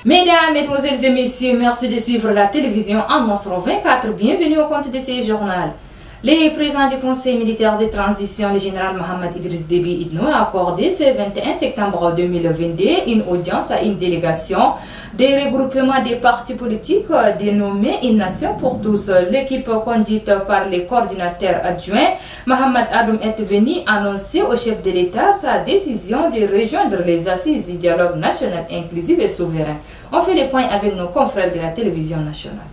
Mesdames, Mesdemoiselles et Messieurs, merci de suivre la télévision en Nasr 24. Bienvenue au compte de ce journal. Le président du Conseil militaire de transition, le général Mohamed Idriss Déby Itno, a accordé ce 21 septembre 2022 une audience à une délégation des regroupements des partis politiques dénommés Une Nation pour tous. L'équipe conduite par le coordinateur adjoint Mohamed Adoum est venue annoncer au chef de l'État sa décision de rejoindre les assises du dialogue national inclusif et souverain. On fait les points avec nos confrères de la télévision nationale.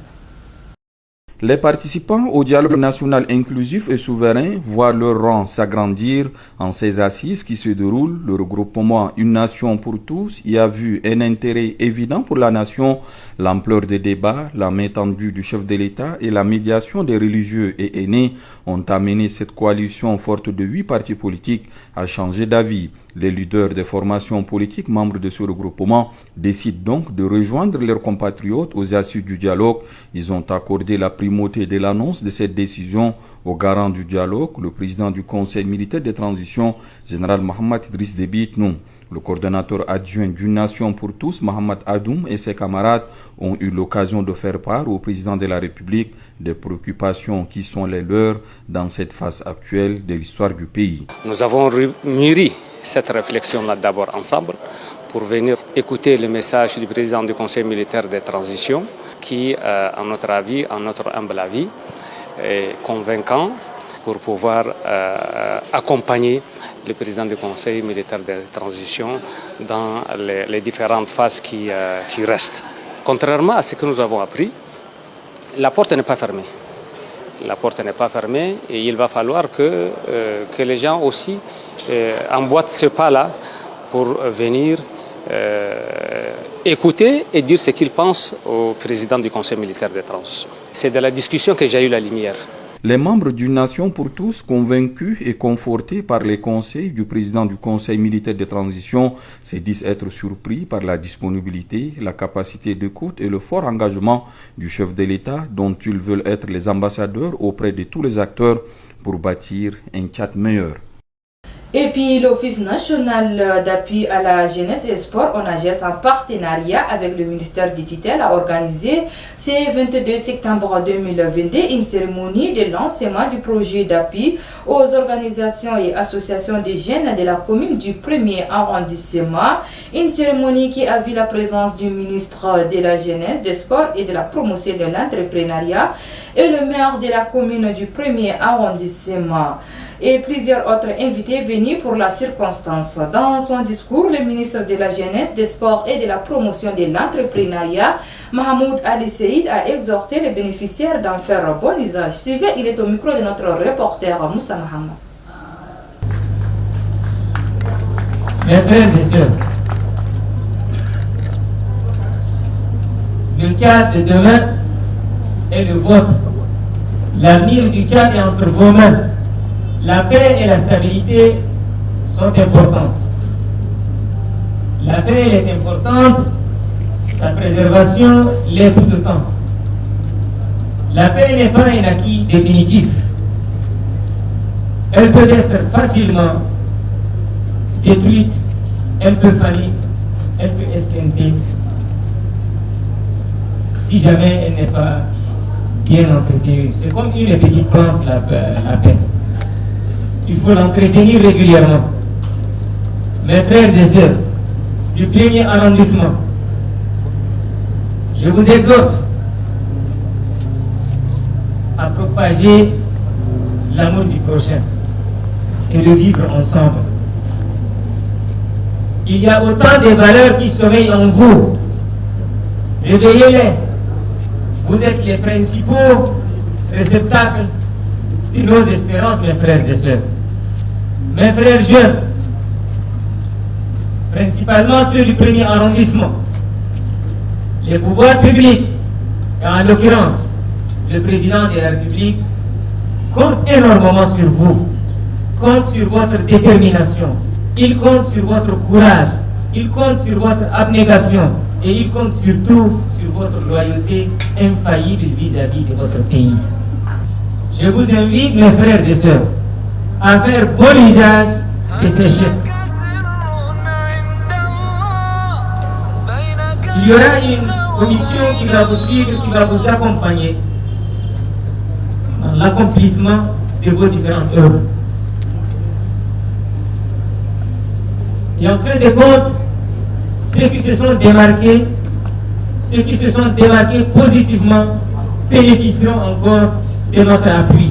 Les participants au dialogue national inclusif et souverain voient leur rang s'agrandir en ces assises qui se déroulent. Le regroupement Une Nation pour tous y a vu un intérêt évident pour la nation, l'ampleur des débats, la main tendue du chef de l'État et la médiation des religieux et aînés ont amené cette coalition forte de 8 partis politiques à changer d'avis. Les leaders des formations politiques membres de ce regroupement décident donc de rejoindre leurs compatriotes aux assises du dialogue. Ils ont accordé la primauté de l'annonce de cette décision au garant du dialogue, le président du Conseil militaire de transition, général Mohamed Idriss Déby Itno. Le coordonnateur adjoint d'Une Nation pour tous, Mohamed Adoum, et ses camarades ont eu l'occasion de faire part au président de la République des préoccupations qui sont les leurs dans cette phase actuelle de l'histoire du pays. Nous avons mûri cette réflexion-là d'abord ensemble pour venir écouter le message du président du Conseil militaire de transition qui, à notre avis, à notre humble avis, est convaincant pour pouvoir accompagner le président du Conseil militaire de transition dans les différentes phases qui restent. Contrairement à ce que nous avons appris, la porte n'est pas fermée. La porte n'est pas fermée et il va falloir que les gens aussi emboîtent ce pas-là pour venir écouter et dire ce qu'ils pensent au président du Conseil militaire de transition. C'est de la discussion que j'ai eu la lumière. Les membres d'Une Nation pour tous, convaincus et confortés par les conseils du président du Conseil militaire de transition, se disent être surpris par la disponibilité, la capacité d'écoute et le fort engagement du chef de l'État dont ils veulent être les ambassadeurs auprès de tous les acteurs pour bâtir un Tchad meilleur. Et puis l'Office national d'appui à la jeunesse et sport, ONAGES, en partenariat avec le ministère du tutelle, a organisé ce 22 septembre 2022 une cérémonie de lancement du projet d'appui aux organisations et associations des jeunes de la commune du 1er arrondissement. Une cérémonie qui a vu la présence du ministre de la jeunesse, des sports et de la promotion de l'entrepreneuriat et le maire de la commune du 1er arrondissement et plusieurs autres invités venus pour la circonstance. Dans son discours, le ministre de la Jeunesse, des Sports et de la Promotion de l'Entrepreneuriat, Mahmoud Ali Seïd, a exhorté les bénéficiaires d'en faire bon usage. Suivez, il est au micro de notre reporter Moussa Mohamed. Mes frères et sœurs, le Tchad de demain est le vôtre. L'avenir du Tchad est entre vos mains. La paix et la stabilité sont importantes. La paix elle est importante, sa préservation l'est tout autant. La paix n'est pas un acquis définitif. Elle peut être facilement détruite, elle peut faillir, elle peut esquinter si jamais elle n'est pas bien entretenue. C'est comme une petite plante, la paix. Il faut l'entretenir régulièrement. Mes frères et sœurs du 1er arrondissement, je vous exhorte à propager l'amour du prochain et de vivre ensemble. Il y a autant de valeurs qui sommeillent en vous. Réveillez-les. Vous êtes les principaux réceptacles de nos espérances, mes frères et sœurs. Mes frères jeunes, principalement ceux du 1er arrondissement, les pouvoirs publics, et en l'occurrence le président de la République, compte énormément sur vous, compte sur votre détermination, il compte sur votre courage, il compte sur votre abnégation et il compte surtout sur votre loyauté infaillible vis-à-vis de votre pays. Je vous invite, mes frères et sœurs, à faire bon usage de ces chèques. Il y aura une commission qui va vous suivre, qui va vous accompagner dans l'accomplissement de vos différentes œuvres. Et en fin de compte, ceux qui se sont démarqués positivement bénéficieront encore de notre appui.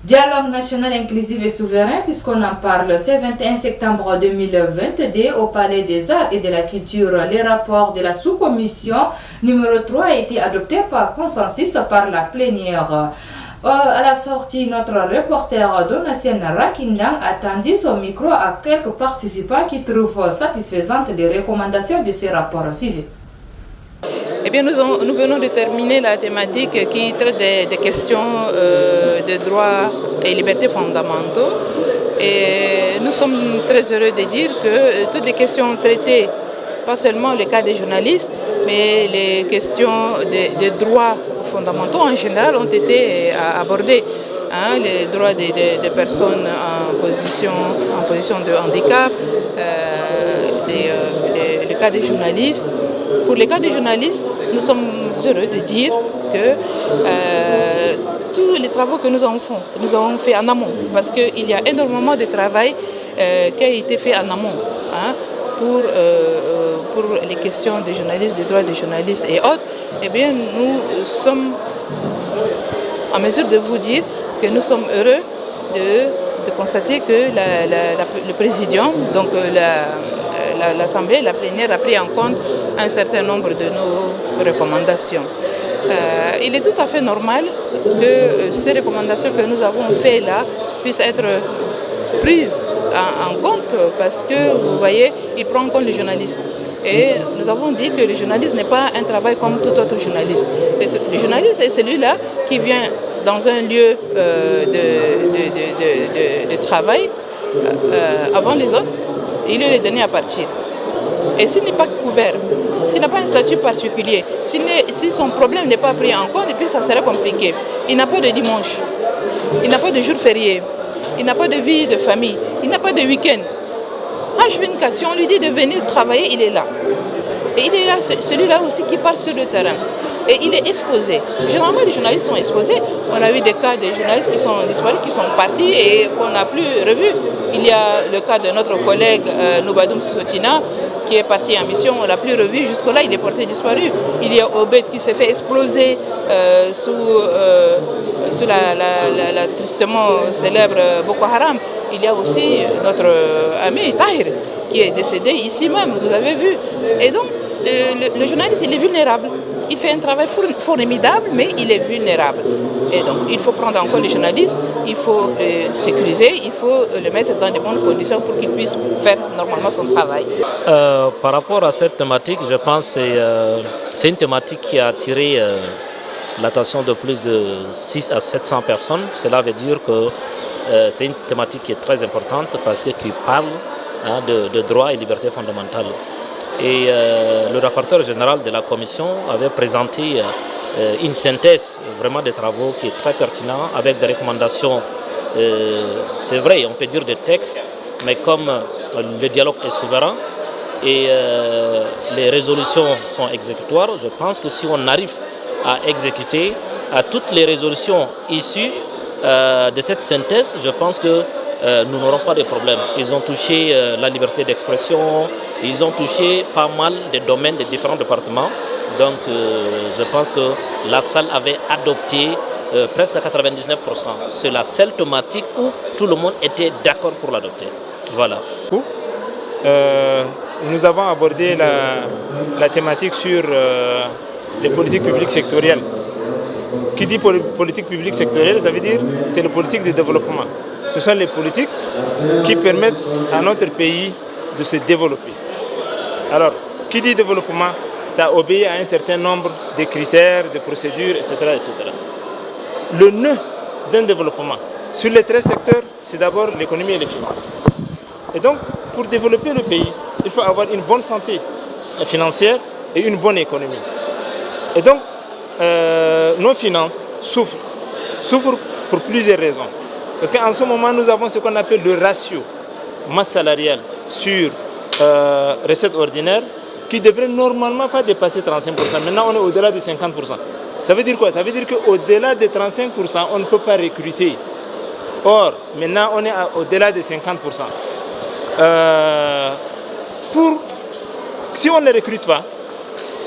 Dialogue national inclusif et souverain, puisqu'on en parle, c'est 21 septembre 2022 au Palais des Arts et de la Culture. Les rapports de la sous-commission numéro 3 a été adopté par consensus par la plénière. À la sortie, notre reporter Donatien Rakindang a tendu son micro à quelques participants qui trouvent satisfaisantes les recommandations de ces rapports suivis. Eh bien, nous venons de terminer la thématique qui traite des questions de droits et libertés fondamentaux. Et nous sommes très heureux de dire que toutes les questions traitées, pas seulement le cas des journalistes, mais les questions des droits fondamentaux en général ont été abordées. Les droits des personnes en position de handicap, le cas des journalistes. Pour les cas des journalistes, nous sommes heureux de dire que tous les travaux que nous avons fait en amont, parce qu'il y a énormément de travail qui a été fait en amont pour les questions des journalistes, des droits des journalistes et autres. Eh bien, nous sommes en mesure de vous dire que nous sommes heureux de constater que le présidium, donc l'Assemblée, la plénière a pris en compte un certain nombre de nos recommandations. Il est tout à fait normal que ces recommandations que nous avons faites là puissent être prises en compte parce que, vous voyez, il prend en compte les journalistes. Et nous avons dit que le journaliste n'est pas un travail comme tout autre journaliste. Le journaliste est celui-là qui vient dans un lieu de travail avant les autres, il est le dernier à partir. Et s'il n'est pas couvert, s'il n'a pas un statut particulier, si son problème n'est pas pris en compte, et puis ça serait compliqué. Il n'a pas de dimanche, il n'a pas de jour férié, il n'a pas de vie de famille, il n'a pas de week-end. H24, si on lui dit de venir travailler, il est là. Et il est là, celui-là aussi qui part sur le terrain. Et il est exposé. Généralement, les journalistes sont exposés. On a eu des cas de journalistes qui sont disparus, qui sont partis et qu'on n'a plus revus. Il y a le cas de notre collègue Noubadoum Sotina qui est parti en mission, on ne l'a plus revu. Jusque-là, il est porté disparu. Il y a Obed qui s'est fait exploser sous la tristement célèbre Boko Haram. Il y a aussi notre ami Tahir qui est décédé ici même, vous avez vu. Et donc, le journaliste, il est vulnérable. Il fait un travail formidable, mais il est vulnérable. Et donc, il faut prendre en compte les journalistes, il faut le sécuriser, il faut le mettre dans de bonnes conditions pour qu'il puisse faire normalement son travail. Par rapport à cette thématique, je pense que c'est une thématique qui a attiré l'attention de plus de 600 à 700 personnes. Cela veut dire que c'est une thématique qui est très importante parce que qui parle de droits et libertés fondamentales. Et le rapporteur général de la commission avait présenté une synthèse vraiment des travaux qui est très pertinent avec des recommandations, c'est vrai, on peut dire des textes, mais comme le dialogue est souverain et les résolutions sont exécutoires, je pense que si on arrive à exécuter à toutes les résolutions issues de cette synthèse, je pense que nous n'aurons pas de problème. Ils ont touché la liberté d'expression, ils ont touché pas mal de domaines des différents départements. Donc je pense que la salle avait adopté presque à 99%. C'est la seule thématique où tout le monde était d'accord pour l'adopter. Voilà. Nous avons abordé la thématique sur les politiques publiques sectorielles. Qui dit politique publique sectorielle, ça veut dire c'est les politiques de développement. Ce sont les politiques qui permettent à notre pays de se développer. Alors, qui dit développement, ça obéit à un certain nombre de critères, de procédures, etc. etc. Le nœud d'un développement sur les 13 secteurs, c'est d'abord l'économie et les finances. Et donc, pour développer le pays, il faut avoir une bonne santé financière et une bonne économie. Et donc, nos finances souffrent pour plusieurs raisons. Parce qu'en ce moment, nous avons ce qu'on appelle le ratio masse salariale sur recette ordinaire qui ne devrait normalement pas dépasser 35%. Maintenant, on est au-delà de 50%. Ça veut dire quoi? Ça veut dire qu'au-delà de 35%, on ne peut pas recruter. Or, maintenant, on est au-delà de 50%. Si on ne recrute pas,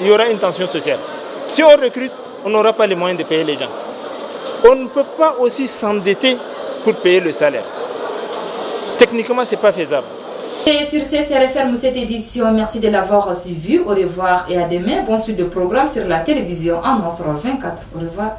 il y aura une tension sociale. Si on recrute, on n'aura pas les moyens de payer les gens. On ne peut pas aussi s'endetter pour payer le salaire. Techniquement, ce n'est pas faisable. Et sur ce, c'est referme cette édition. Merci de l'avoir suivi. Au revoir et à demain. Bon suite de programme sur la télévision en Nasra 24. Au revoir.